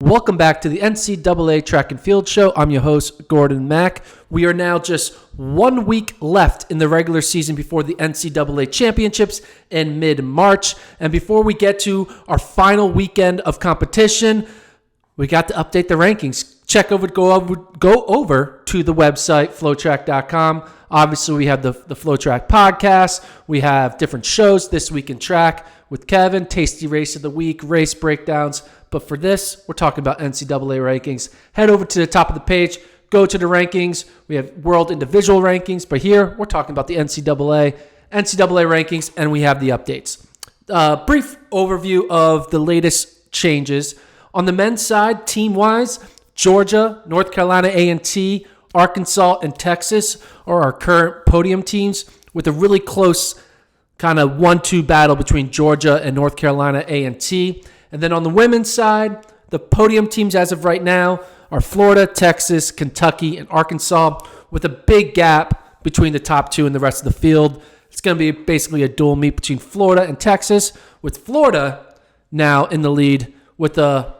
Welcome back to the NCAA Track and Field Show. I'm your host, Gordon Mack. We are now just 1 week left in the regular season before the NCAA Championships in mid-March. And before we get to our final weekend of competition, we got to update the rankings. Go over to the website, FloTrack.com. Obviously, we have the FloTrack podcast. We have different shows, This Week in Track with Kevin, Tasty Race of the Week, race breakdowns. But for this, we're talking about NCAA rankings. Head over to the top of the page, go to the rankings. We have world individual rankings, but here we're talking about the NCAA rankings, and we have the updates. Brief overview of the latest changes. On the men's side, team-wise, Georgia, North Carolina A&T, Arkansas, and Texas are our current podium teams, with a really close kind of 1-2 battle between Georgia and North Carolina A&T. And then on the women's side, the podium teams as of right now are Florida, Texas, Kentucky, and Arkansas, with a big gap between the top two and the rest of the field. It's going to be basically a dual meet between Florida and Texas, with Florida now in the lead with a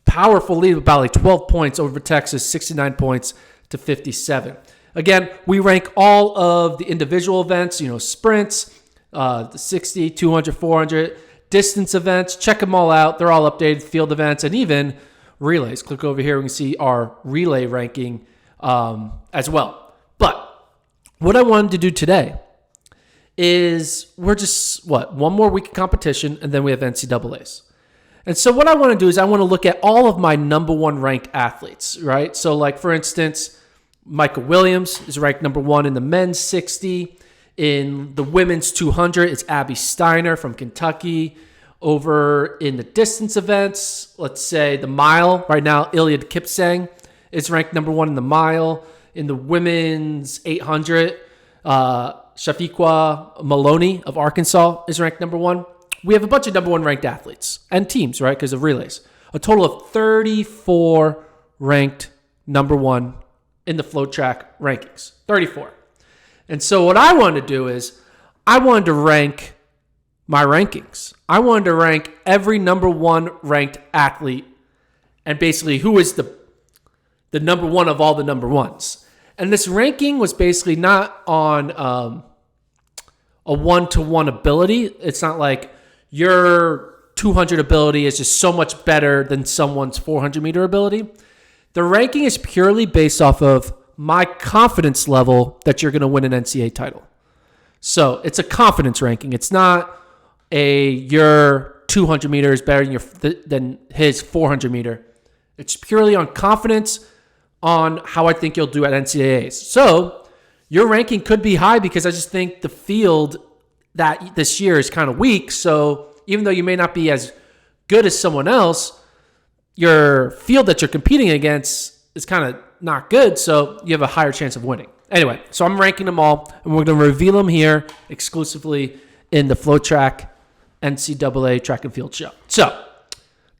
powerful lead of about like 12 points over Texas, 69 points to 57. Again, we rank all of the individual events, sprints, the 60, 200, 400, distance events. Check them all out. They're all updated, field events, and even relays. Click over here. We can see our relay ranking as well. But what I wanted to do today is we're just, one more week of competition, and then we have NCAAs. And so what I want to do is I want to look at all of my number one ranked athletes, right? So like, for instance, Michael Williams is ranked number one in the men's 60. In the women's 200, it's Abby Steiner from Kentucky. Over in the distance events, let's say the mile, right now, Iliad Kipsang is ranked number one in the mile. In the women's 800, Shafiqua Maloney of Arkansas is ranked number one. We have a bunch of number one ranked athletes and teams, right, because of relays. A total of 34 ranked number one in the FloTrack rankings. 34. And so what I wanted to do is I wanted to rank my rankings. I wanted to rank every number one ranked athlete and basically who is the number one of all the number ones. And this ranking was basically not on a one-to-one ability. It's not like your 200 ability is just so much better than someone's 400-meter ability. The ranking is purely based off of my confidence level that you're going to win an NCAA title. So it's a confidence ranking. It's not your 200 meter is better than his 400 meter. It's purely on confidence on how I think you'll do at NCAAs. So your ranking could be high because I just think the field that this year is kind of weak. So even though you may not be as good as someone else, your field that you're competing against is kind of not good, so you have a higher chance of winning. Anyway, so I'm ranking them all, and we're going to reveal them here exclusively in the FloTrack NCAA Track and Field Show. So,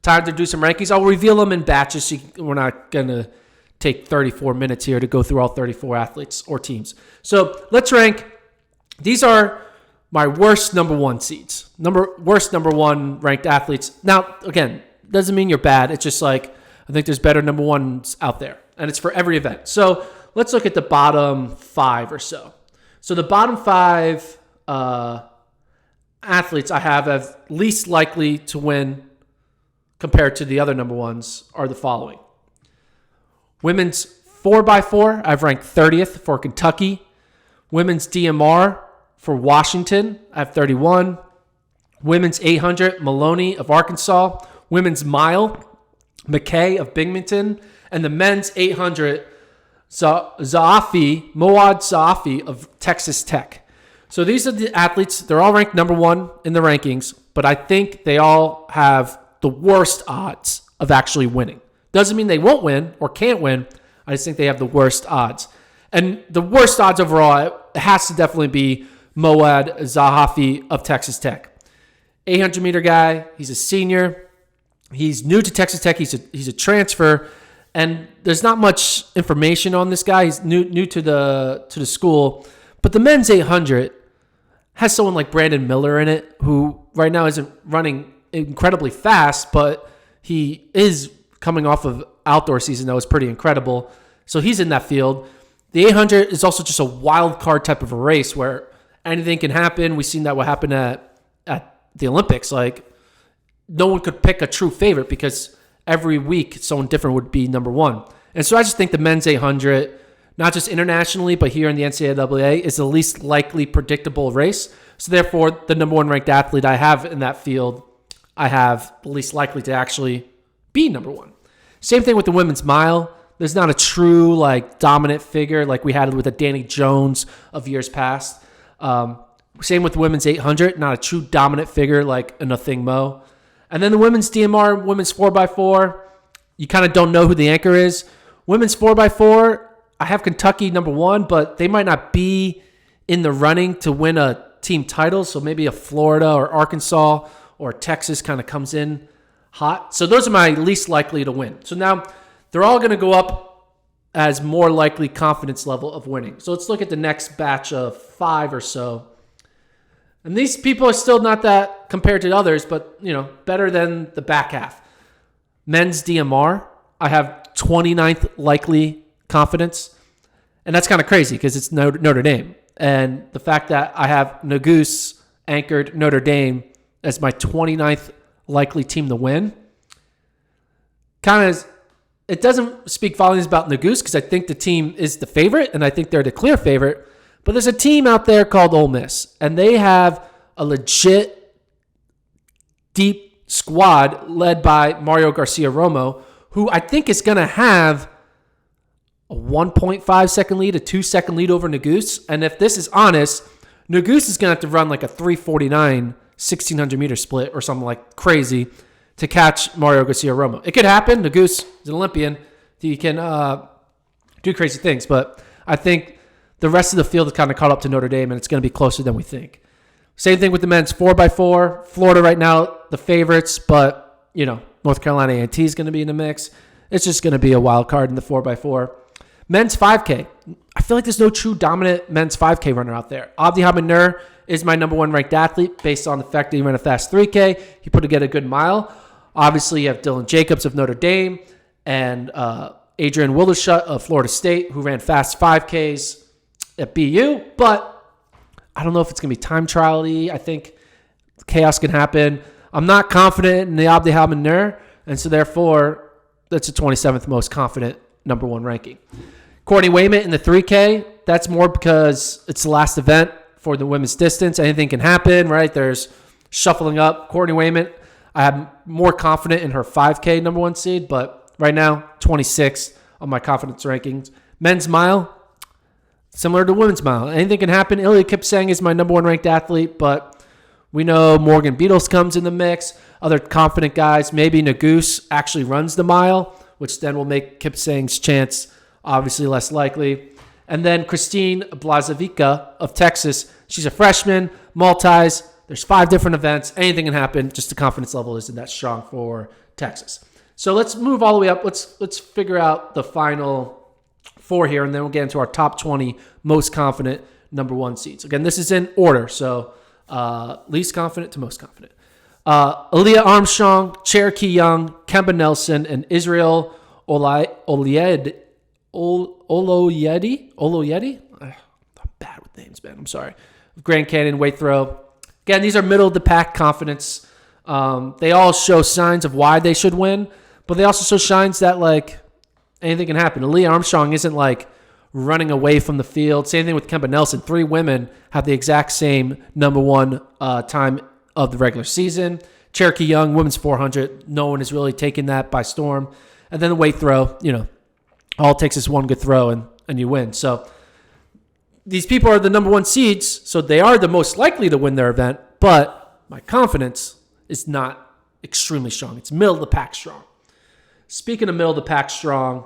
time to do some rankings. I'll reveal them in batches, so we're not going to take 34 minutes here to go through all 34 athletes or teams. So, let's rank. These are my worst number one seeds. Worst number one ranked athletes. Now, again, doesn't mean you're bad. It's just like, I think there's better number ones out there. And it's for every event. So let's look at the bottom five or so. So the bottom five athletes I have as least likely to win compared to the other number ones are the following. Women's 4x4, I've ranked 30th for Kentucky. Women's DMR for Washington, I have 31. Women's 800, Maloney of Arkansas. Women's mile, McKay of Binghamton, and the men's 800, Moad Zaafi of Texas Tech. So these are the athletes. They're all ranked number one in the rankings, but I think they all have the worst odds of actually winning. Doesn't mean they won't win or can't win. I just think they have the worst odds. And the worst odds overall, it has to definitely be Moad Zaafi of Texas Tech. 800-meter guy. He's a senior. He's new to Texas Tech. He's a transfer, and there's not much information on this guy. He's new to the school. But the men's 800 has someone like Brandon Miller in it, who right now isn't running incredibly fast, but He is coming off of outdoor season that was pretty incredible. So he's in that field. The 800 is also just a wild card type of a race where anything can happen. We've seen that what happened at the Olympics. Like, no one could pick a true favorite because every week someone different would be number one. And so I just think the men's 800, not just internationally, but here in the NCAA, is the least likely predictable race. So therefore, the number one ranked athlete I have in that field, I have the least likely to actually be number one. Same thing with the women's mile. There's not a true dominant figure like we had with a Danny Jones of years past. Same with the women's 800, not a true dominant figure like a Nothing Mo. And then the women's DMR, women's 4x4, you kind of don't know who the anchor is. Women's 4x4, I have Kentucky number one, but they might not be in the running to win a team title. So maybe a Florida or Arkansas or Texas kind of comes in hot. So those are my least likely to win. So now they're all going to go up as more likely confidence level of winning. So let's look at the next batch of 5 or so. And these people are still not that compared to others, but, better than the back half. Men's DMR, I have 29th likely confidence. And that's kind of crazy because it's Notre Dame. And the fact that I have Nagus anchored Notre Dame as my 29th likely team to win, it doesn't speak volumes about Nagus because I think the team is the favorite and I think they're the clear favorite. But there's a team out there called Ole Miss, and they have a legit deep squad led by Mario Garcia-Romo, who I think is going to have a 1.5 second lead, a 2 second lead over Nagus. And if this is honest, Nagus is going to have to run like a 3:49 1,600 meter split or something like crazy to catch Mario Garcia-Romo. It could happen. Nagus is an Olympian. He can do crazy things. But I think the rest of the field is kind of caught up to Notre Dame, and it's going to be closer than we think. Same thing with the men's 4x4. Florida right now, the favorites, but, North Carolina A&T is going to be in the mix. It's just going to be a wild card in the 4x4. Men's 5K. I feel like there's no true dominant men's 5K runner out there. Abdi Hamanur is my number one ranked athlete based on the fact that he ran a fast 3K. He put together a good mile. Obviously, you have Dylan Jacobs of Notre Dame and Adrian Wildershut of Florida State, who ran fast 5Ks at BU, but I don't know if it's going to be time trial-y. I think chaos can happen. I'm not confident in the Abdi Hamanur, and so therefore, that's the 27th most confident number one ranking. Courtney Wayment in the 3K, that's more because it's the last event for the women's distance. Anything can happen, right? There's shuffling up. Courtney Wayment, I am more confident in her 5K number one seed, but right now, 26th on my confidence rankings. Men's mile, similar to women's mile. Anything can happen. Ilya Kipsang is my number one ranked athlete, but we know Morgan Beatles comes in the mix. Other confident guys, maybe Nagus actually runs the mile, which then will make Kipsang's chance obviously less likely. And then Christine Blazevica of Texas. She's a freshman, multis. There's 5 different events. Anything can happen. Just the confidence level isn't that strong for Texas. So let's move all the way up. Let's figure out the final 4 here, and then we'll get into our top 20 most confident number one seeds. Again, this is in order, so least confident to most confident. Aaliyah Armstrong, Cherokee Young, Kemba Nelson, and Israel Oloyedi. I'm bad with names, man. I'm sorry. Grand Canyon weight throw. Again, these are middle of the pack confidence. They all show signs of why they should win, but they also show signs that anything can happen. Aaliyah Armstrong isn't running away from the field. Same thing with Kemba Nelson. 3 women have the exact same number one time of the regular season. Cherokee Young, women's 400. No one has really taken that by storm. And then the weight throw, all it takes is one good throw and you win. So these people are the number one seeds, so they are the most likely to win their event, but my confidence is not extremely strong. It's middle of the pack strong. Speaking of middle of the pack strong,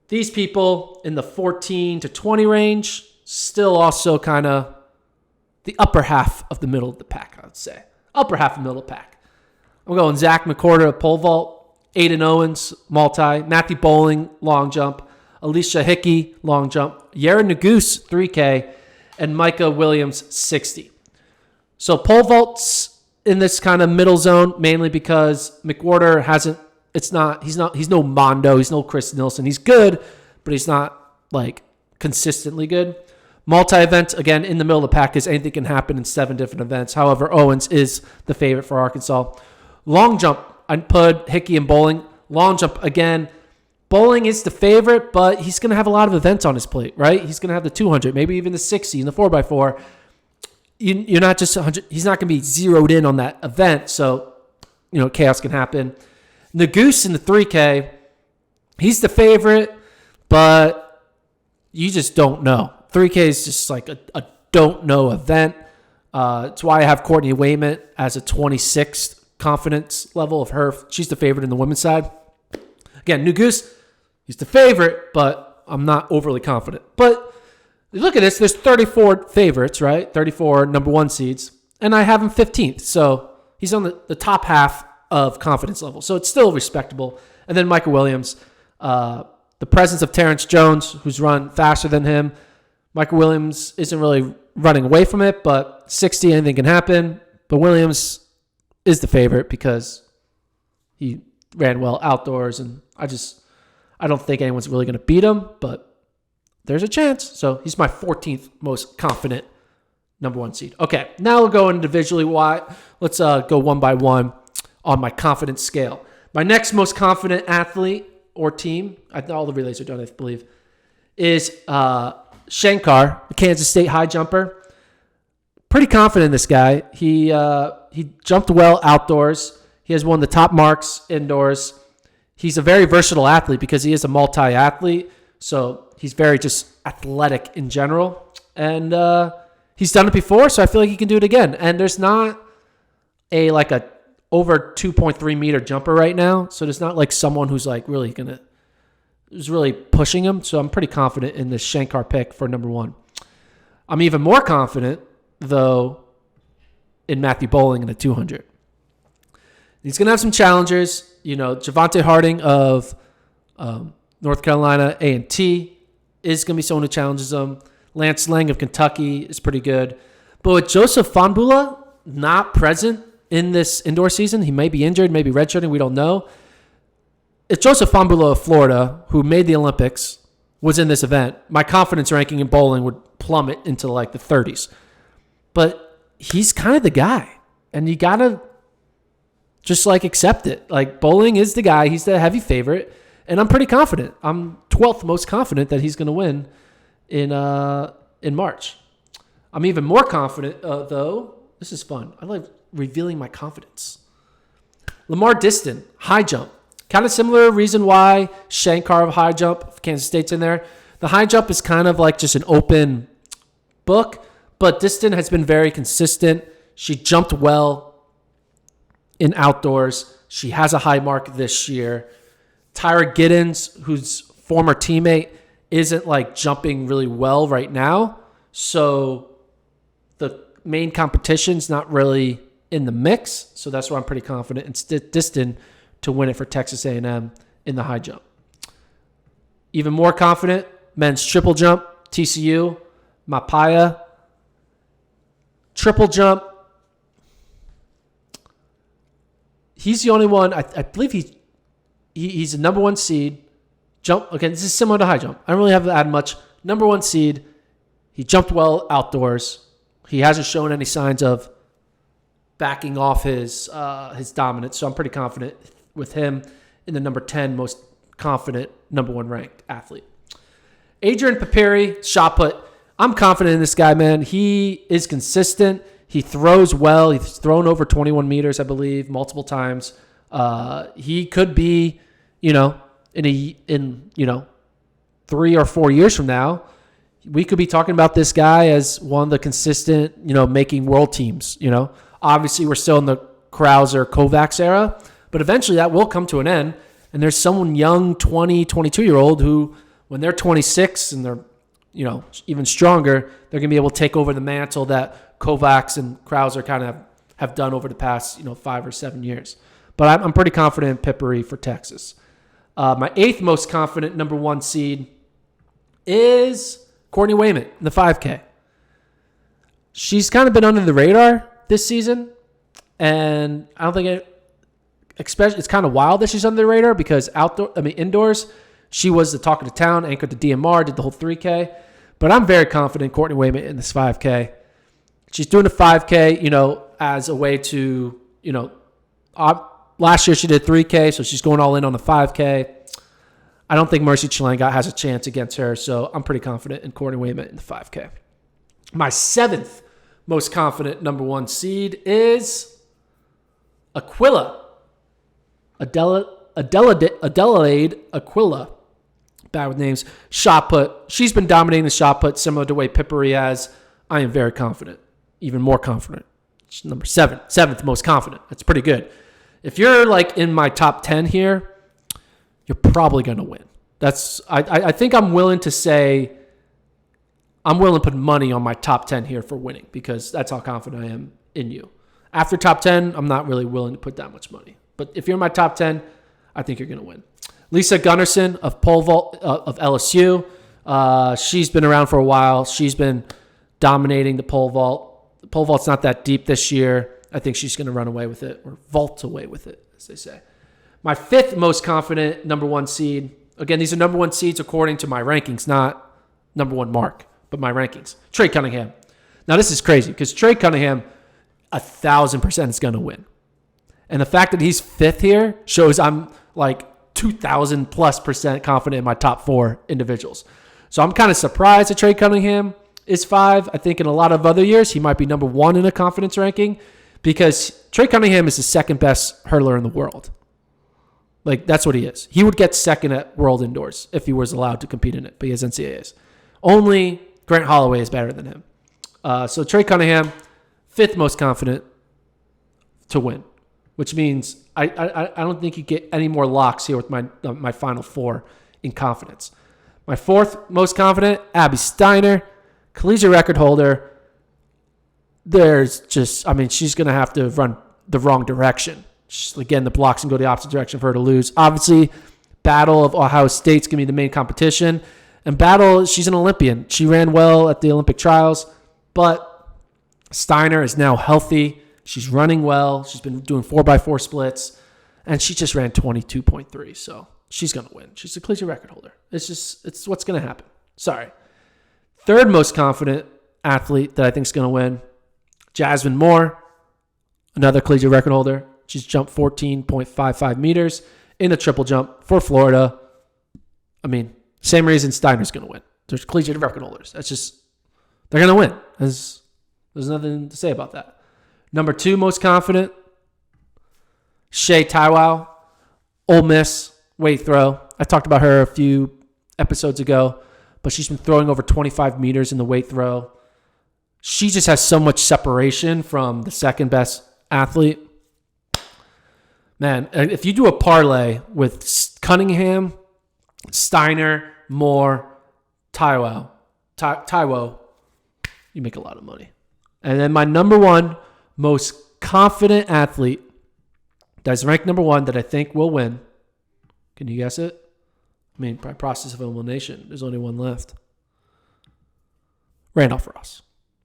these people in the 14 to 20 range, still also kind of the upper half of the middle of the pack, I would say. Upper half of the middle of the pack. I'm going Zach McCorder of pole vault, Aiden Owens, multi, Matthew Bowling, long jump, Alicia Hickey, long jump, Yara Nagus, 3K, and Micah Williams, 60. So pole vaults, in this kind of middle zone, mainly because McWhorter he's no Mondo, he's no Chris Nilsson. He's good, but he's not like consistently good. Multi-event, again, in the middle of the pack, is anything can happen in 7 different events. However, Owens is the favorite for Arkansas. Long jump, I put Hickey and bowling. Long jump, again, bowling is the favorite, but he's going to have a lot of events on his plate, right? He's going to have the 200, maybe even the 60 and the 4x4. You're not just 100. He's not going to be zeroed in on that event, so chaos can happen. Nagoose in the 3K, he's the favorite, but you just don't know. 3K is just like a don't know event. It's why I have Courtney Wayment as a 26th confidence level of her. She's the favorite in the women's side. Again, Nagoose, he's the favorite, but I'm not overly confident. But look at this. There's 34 favorites, right? 34 number 1 seeds. And I have him 15th. So he's on the top half of confidence level. So it's still respectable. And then Michael Williams. The presence of Terrence Jones, who's run faster than him. Michael Williams isn't really running away from it, but 60, anything can happen. But Williams is the favorite because he ran well outdoors. And I don't think anyone's really going to beat him, but there's a chance. So he's my 14th most confident number 1 seed. Okay, now we'll go individually. Let's go one by one on my confidence scale. My next most confident athlete or team, all the relays are done, I believe, is Shankar, the Kansas State high jumper. Pretty confident in this guy. He jumped well outdoors. He has one of the top marks indoors. He's a very versatile athlete because he is a multi-athlete. So he's very just athletic in general. And he's done it before, so I feel like he can do it again. And there's not a over 2.3 meter jumper right now. So there's not like someone who's like who's really pushing him. So I'm pretty confident in this Shankar pick for number 1. I'm even more confident, though, in Matthew Bowling in the 200. He's going to have some challengers. Javante Harding of North Carolina A&T is going to be someone who challenges him. Lance Lang of Kentucky is pretty good. But with Joseph Fonbula not present in this indoor season, he may be injured, maybe redshirting, we don't know. If Joseph Fonbula of Florida, who made the Olympics, was in this event, my confidence ranking in bowling would plummet into the 30s. But he's kind of the guy, and you got to just accept it. Bowling is the guy. He's the heavy favorite, and I'm pretty confident. I'm 12th most confident that he's going to win in March. I'm even more confident, though. This is fun. I like revealing my confidence. Lamar Diston, high jump. Kind of similar reason why Shankar of high jump, Kansas State's in there. The high jump is kind of just an open book, but Diston has been very consistent. She jumped well in outdoors. She has a high mark this year. Tyra Giddens, whose former teammate, isn't jumping really well right now. So the main competition's not really in the mix. So that's why I'm pretty confident in Diston to win it for Texas A&M in the high jump. Even more confident, men's triple jump, TCU, Mapaya. Triple jump, he's the only one, I believe he's a number 1 seed. Jump, okay, this is similar to high jump. I don't really have to add much. Number 1 seed, he jumped well outdoors. He hasn't shown any signs of backing off his dominance, so I'm pretty confident with him in the number 10 most confident number 1 ranked athlete. Adrian Papiri, shot put. I'm confident in this guy, man. He is consistent. He throws well. He's thrown over 21 meters, I believe, multiple times. He could be, in 3 or 4 years from now, we could be talking about this guy as one of the consistent, making world teams. Obviously we're still in the Krauser Kovacs era, but eventually that will come to an end. And there's someone young, 20, 22-year-old who, when they're 26 and they're, even stronger, they're going to be able to take over the mantle that Kovacs and Krauser kind of have done over the past, 5 or 7 years. But I'm pretty confident in Pippery for Texas. My 8th most confident number 1 seed is Courtney Wayment in the 5K. She's kind of been under the radar this season, And I don't think it's kind of wild that she's under the radar because indoors, she was the talk of the town, anchored the DMR, did the whole 3K. But I'm very confident Courtney Wayman in this 5K. She's doing a 5K, as a way to, last year she did 3K, so she's going all in on the 5K. I don't think Mercy Chalanga has a chance against her, so I'm pretty confident in Courtney Wayman in the 5K. My 7th most confident number 1 seed is Aquila. Adelaide Aquila. Bad with names. Shot put. She's been dominating the shot put similar to the way Pippery has. I am very confident. Even more confident. She's number 7. 7th most confident. That's pretty good. If you're like in my top 10 here, you're probably going to win. I think I'm willing to say I'm willing to put money on my top 10 here for winning because that's how confident I am in you. After top 10, I'm not really willing to put that much money. But if you're in my top 10, I think you're going to win. Lisa Gunnarsson of pole vault of LSU. She's been around for a while. She's been dominating the pole vault. The pole vault's not that deep this year. I think she's going to run away with it or vault away with it, as they say. My 5th most confident number 1 seed. Again, these are number 1 seeds according to my rankings, not number 1 mark, but my rankings. Trey Cunningham. Now, this is crazy because Trey Cunningham, 1,000% is going to win. And the fact that he's 5th here shows I'm like 2,000+% confident in my top 4 individuals. So I'm kind of surprised that Trey Cunningham is 5. I think in a lot of other years, he might be number 1 in a confidence ranking because Trey Cunningham is the 2nd best hurdler in the world. Like, that's what he is. He would get 2nd at World Indoors if he was allowed to compete in it, but he has NCAAs. Only Grant Holloway is better than him. So Trey Cunningham, 5th most confident to win, which means I don't think you get any more locks here with my final 4 in confidence. My 4th most confident, Abby Steiner, collegiate record holder. She's going to have to run the wrong direction. Again, the blocks can go the opposite direction for her to lose. Obviously, Battle of Ohio State's going to be the main competition. And Battle, she's an Olympian. She ran well at the Olympic trials, but Steiner is now healthy. She's running well. She's been doing 4x4 splits, and she just ran 22.3. So she's going to win. She's a collegiate record holder. It's what's going to happen. Sorry. 3rd most confident athlete that I think is going to win, Jasmine Moore, another collegiate record holder. She's jumped 14.55 meters in the triple jump for Florida. Same reason Steiner's going to win. There's collegiate record holders. They're going to win. There's nothing to say about that. Number 2 most confident, Shea Taiwow, Ole Miss, weight throw. I talked about her a few episodes ago, but she's been throwing over 25 meters in the weight throw. She just has so much separation from the 2nd best athlete. Man, if you do a parlay with Cunningham, Steiner, Moore, Taiwo, you make a lot of money. And then my number 1 most confident athlete that's ranked number 1 that I think will win. Can you guess it? By process of elimination, there's only one left. Randolph Ross.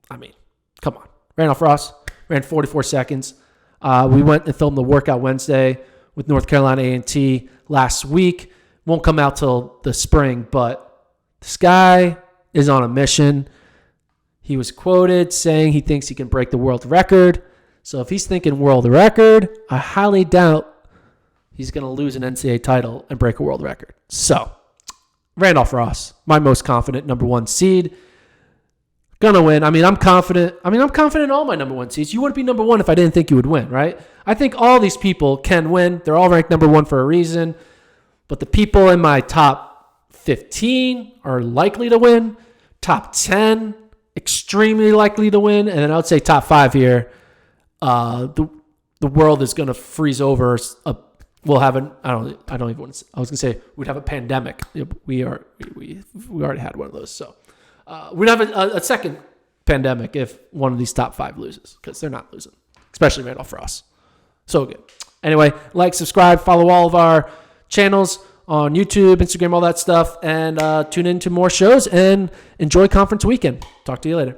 Come on. Randolph Ross ran 44 seconds. We went and filmed the workout Wednesday with North Carolina A&T last week. Won't come out till the spring, but this guy is on a mission. He was quoted saying he thinks he can break the world record. So if he's thinking world record, I highly doubt he's going to lose an NCAA title and break a world record. So Randolph Ross, my most confident number 1 seed. Gonna win. I'm confident. I'm confident in all my number 1 seeds. You wouldn't be number 1 if I didn't think you would win, right? I think all these people can win. They're all ranked number 1 for a reason. But the people in my top 15 are likely to win. Top 10, extremely likely to win. And then I would say top 5 here. The world is gonna freeze over. We'll have an. I don't even want to. I was gonna say we'd have a pandemic. We already had one of those. So. We'd have a second pandemic if one of these top 5 loses because they're not losing, especially Randolph Ross. So good. Anyway, like, subscribe, follow all of our channels on YouTube, Instagram, all that stuff, and tune in to more shows and enjoy conference weekend. Talk to you later.